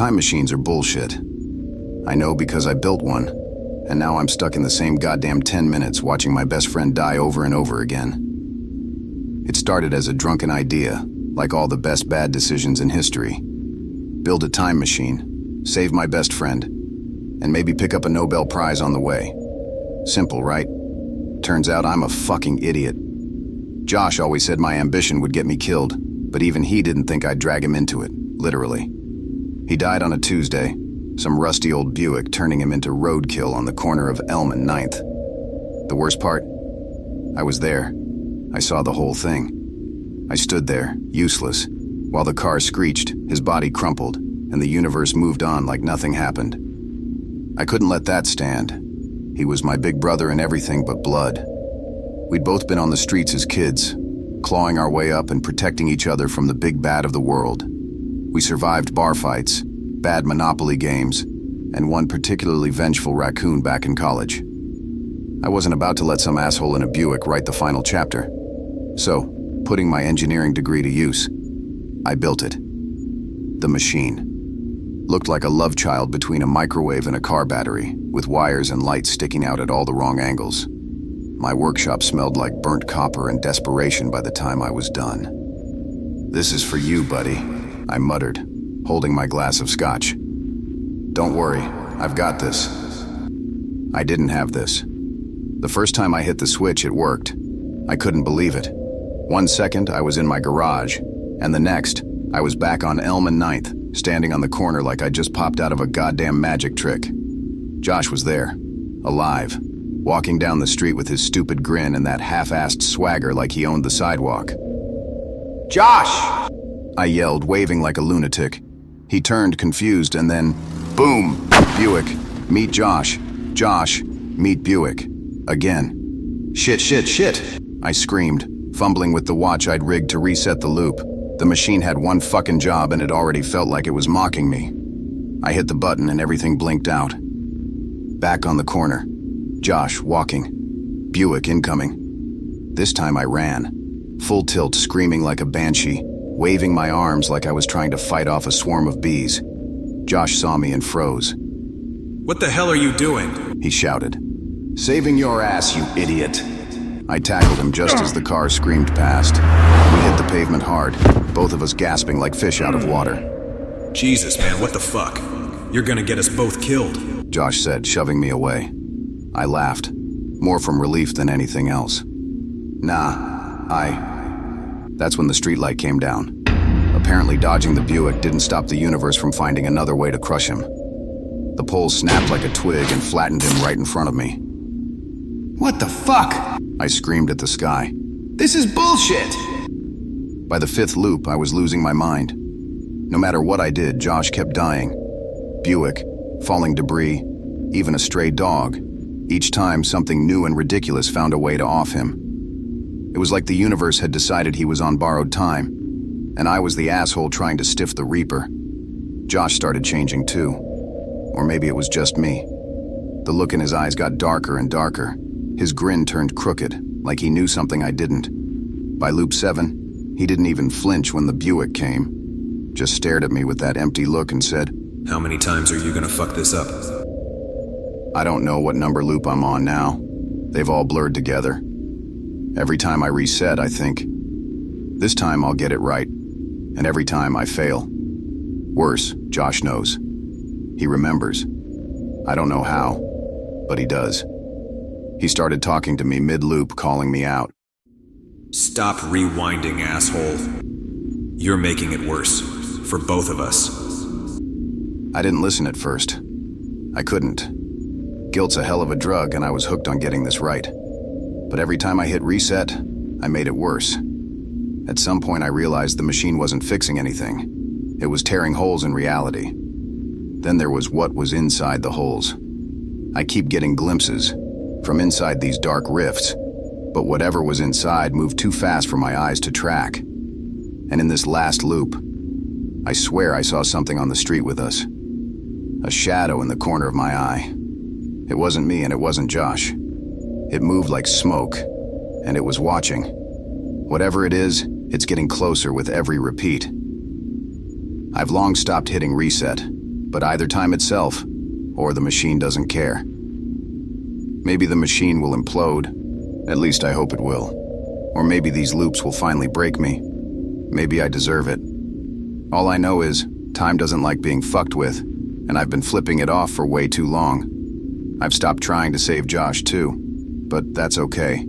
Time machines are bullshit. I know because I built one, and now I'm stuck in the same goddamn 10 minutes watching my best friend die over and over again. It started as a drunken idea, like all the best bad decisions in history. Build a time machine, save my best friend, and maybe pick up a Nobel Prize on the way. Simple, right? Turns out I'm a fucking idiot. Josh always said my ambition would get me killed, but even he didn't think I'd drag him into it, literally. He died on a Tuesday, some rusty old Buick turning him into roadkill on the corner of Elm and 9th. The worst part? I was there. I saw the whole thing. I stood there, useless, while the car screeched, his body crumpled, and the universe moved on like nothing happened. I couldn't let that stand. He was my big brother in everything but blood. We'd both been on the streets as kids, clawing our way up and protecting each other from the big bad of the world. We survived bar fights, bad Monopoly games, and one particularly vengeful raccoon back in college. I wasn't about to let some asshole in a Buick write the final chapter. So, putting my engineering degree to use, I built it. The machine. Looked like a love child between a microwave and a car battery, with wires and lights sticking out at all the wrong angles. My workshop smelled like burnt copper and desperation by the time I was done. "This is for you, buddy," I muttered, holding my glass of scotch. "Don't worry, I've got this." I didn't have this. The first time I hit the switch, it worked. I couldn't believe it. 1 second, I was in my garage, and the next, I was back on Elm and 9th, standing on the corner like I just popped out of a goddamn magic trick. Josh was there, alive, walking down the street with his stupid grin and that half-assed swagger like he owned the sidewalk. "Josh!" I yelled, waving like a lunatic. He turned, confused, and then, boom! Buick, meet Josh. Josh, meet Buick. Again. "Shit, shit, shit!" I screamed, fumbling with the watch I'd rigged to reset the loop. The machine had one fucking job and it already felt like it was mocking me. I hit the button and everything blinked out. Back on the corner. Josh walking. Buick incoming. This time I ran. Full tilt, screaming like a banshee, waving my arms like I was trying to fight off a swarm of bees. Josh saw me and froze. "What the hell are you doing?" He shouted. "Saving your ass, you idiot." I tackled him just as the car screamed past. We hit the pavement hard, both of us gasping like fish out of water. "Jesus, man, what the fuck? You're gonna get us both killed," Josh said, shoving me away. I laughed, more from relief than anything else. That's when the streetlight came down. Apparently dodging the Buick didn't stop the universe from finding another way to crush him. The pole snapped like a twig and flattened him right in front of me. "What the fuck?" I screamed at the sky. "This is bullshit!" By the 5th loop, I was losing my mind. No matter what I did, Josh kept dying. Buick, falling debris, even a stray dog. Each time, something new and ridiculous found a way to off him. It was like the universe had decided he was on borrowed time, and I was the asshole trying to stiff the Reaper. Josh started changing too. Or maybe it was just me. The look in his eyes got darker and darker. His grin turned crooked, like he knew something I didn't. By loop 7, he didn't even flinch when the Buick came. Just stared at me with that empty look and said, "How many times are you gonna fuck this up?" I don't know what number loop I'm on now. They've all blurred together. Every time I reset, I think, this time I'll get it right. And every time I fail. Worse, Josh knows. He remembers. I don't know how, but he does. He started talking to me mid-loop, calling me out. "Stop rewinding, asshole. You're making it worse. For both of us." I didn't listen at first. I couldn't. Guilt's a hell of a drug, and I was hooked on getting this right. But every time I hit reset, I made it worse. At some point I realized the machine wasn't fixing anything. It was tearing holes in reality. Then there was what was inside the holes. I keep getting glimpses from inside these dark rifts, but whatever was inside moved too fast for my eyes to track. And in this last loop, I swear I saw something on the street with us. A shadow in the corner of my eye. It wasn't me and it wasn't Josh. It moved like smoke, and it was watching. Whatever it is, it's getting closer with every repeat. I've long stopped hitting reset, but either time itself, or the machine doesn't care. Maybe the machine will implode. At least I hope it will. Or maybe these loops will finally break me. Maybe I deserve it. All I know is, time doesn't like being fucked with, and I've been flipping it off for way too long. I've stopped trying to save Josh too, but that's okay.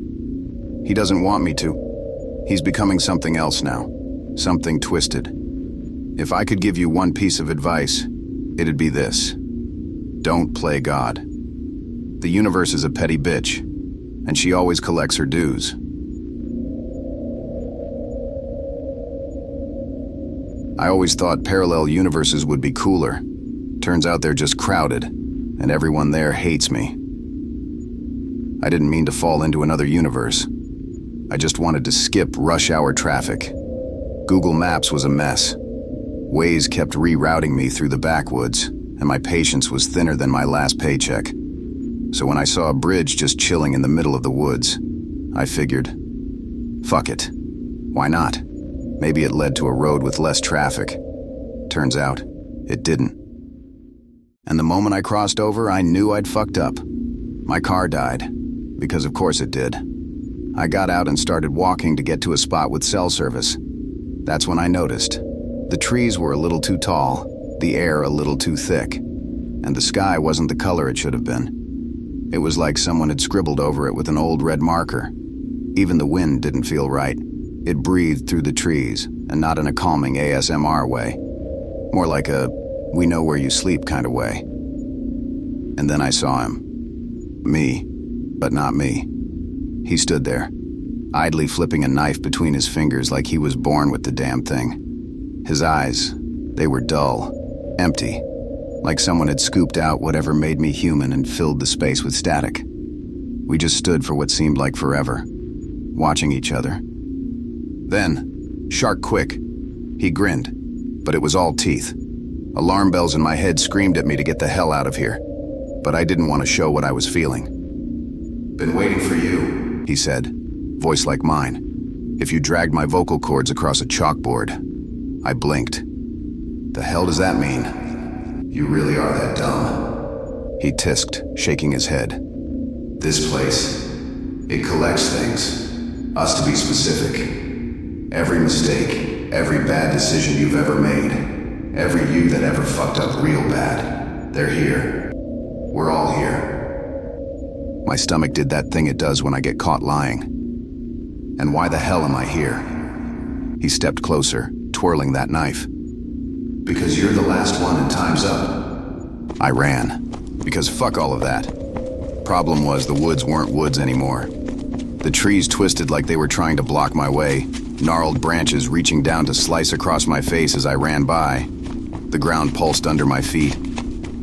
He doesn't want me to. He's becoming something else now, something twisted. If I could give you one piece of advice, it'd be this. Don't play God. The universe is a petty bitch, and she always collects her dues. I always thought parallel universes would be cooler. Turns out they're just crowded, and everyone there hates me. I didn't mean to fall into another universe. I just wanted to skip rush hour traffic. Google Maps was a mess. Waze kept rerouting me through the backwoods, and my patience was thinner than my last paycheck. So when I saw a bridge just chilling in the middle of the woods, I figured, fuck it. Why not? Maybe it led to a road with less traffic. Turns out, it didn't. And the moment I crossed over, I knew I'd fucked up. My car died, because of course it did. I got out and started walking to get to a spot with cell service. That's when I noticed. The trees were a little too tall, the air a little too thick, and the sky wasn't the color it should have been. It was like someone had scribbled over it with an old red marker. Even the wind didn't feel right. It breathed through the trees, and not in a calming ASMR way. More like a, we know where you sleep kind of way. And then I saw him. Me, but not me. He stood there, idly flipping a knife between his fingers like he was born with the damn thing. His eyes, they were dull, empty, like someone had scooped out whatever made me human and filled the space with static. We just stood for what seemed like forever, watching each other. Then, shark quick, he grinned, but it was all teeth. Alarm bells in my head screamed at me to get the hell out of here, but I didn't want to show what I was feeling. "Been waiting for you," he said, voice like mine. If you dragged my vocal cords across a chalkboard. I blinked. The hell does that mean? You really are that dumb, he tisked, shaking his head. This place, it collects things, us to be specific. Every mistake, every bad decision you've ever made, every you that ever fucked up real bad, they're here. We're all here. My stomach did that thing it does when I get caught lying. And why the hell am I here? He stepped closer, twirling that knife. Because you're the last one and time's up. I ran, because fuck all of that. Problem was the woods weren't woods anymore. The trees twisted like they were trying to block my way, gnarled branches reaching down to slice across my face as I ran by. The ground pulsed under my feet,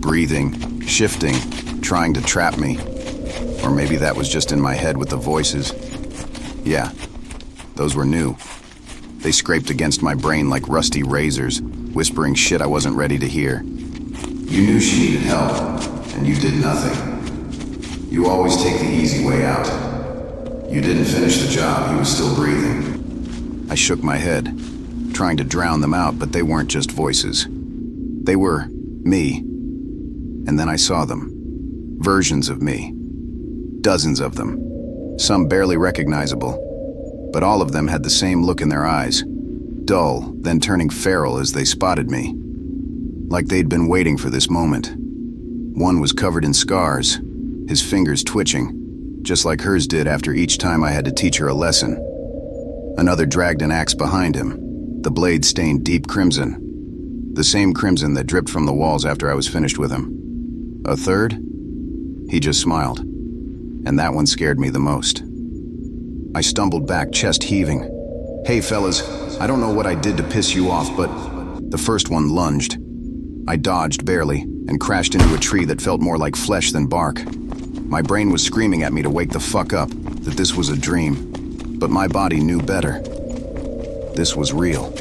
breathing, shifting, trying to trap me. Or maybe that was just in my head with the voices. Yeah, those were new. They scraped against my brain like rusty razors, whispering shit I wasn't ready to hear. You knew she needed help, and you did nothing. You always take the easy way out. You didn't finish the job, he was still breathing. I shook my head, trying to drown them out, but they weren't just voices. They were me. And then I saw them. Versions of me. Dozens of them. Some barely recognizable. But all of them had the same look in their eyes. Dull, then turning feral as they spotted me. Like they'd been waiting for this moment. One was covered in scars, his fingers twitching, just like hers did after each time I had to teach her a lesson. Another dragged an axe behind him, the blade stained deep crimson. The same crimson that dripped from the walls after I was finished with him. A third? He just smiled. And that one scared me the most. I stumbled back, chest heaving. Hey fellas, I don't know what I did to piss you off, but the first one lunged. I dodged barely and crashed into a tree that felt more like flesh than bark. My brain was screaming at me to wake the fuck up, that this was a dream. But my body knew better. This was real.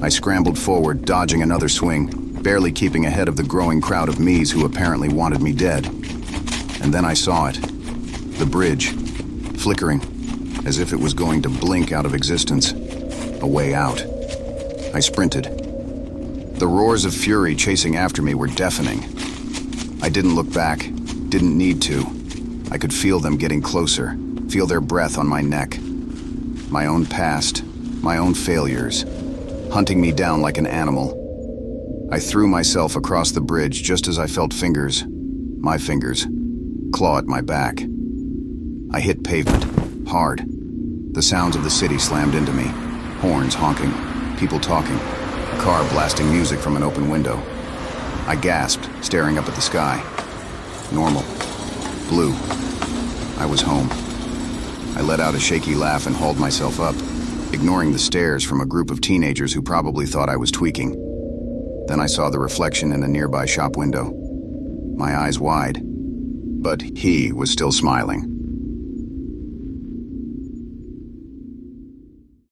I scrambled forward, dodging another swing, barely keeping ahead of the growing crowd of me's who apparently wanted me dead. And then I saw it. The bridge, flickering, as if it was going to blink out of existence. A way out. I sprinted. The roars of fury chasing after me were deafening. I didn't look back, didn't need to. I could feel them getting closer, feel their breath on my neck. My own past, my own failures, hunting me down like an animal. I threw myself across the bridge just as I felt fingers, my fingers, claw at my back. I hit pavement, hard. The sounds of the city slammed into me. Horns honking, people talking, a car blasting music from an open window. I gasped, staring up at the sky. Normal. Blue. I was home. I let out a shaky laugh and hauled myself up, ignoring the stares from a group of teenagers who probably thought I was tweaking. Then I saw the reflection in a nearby shop window. My eyes wide. But he was still smiling.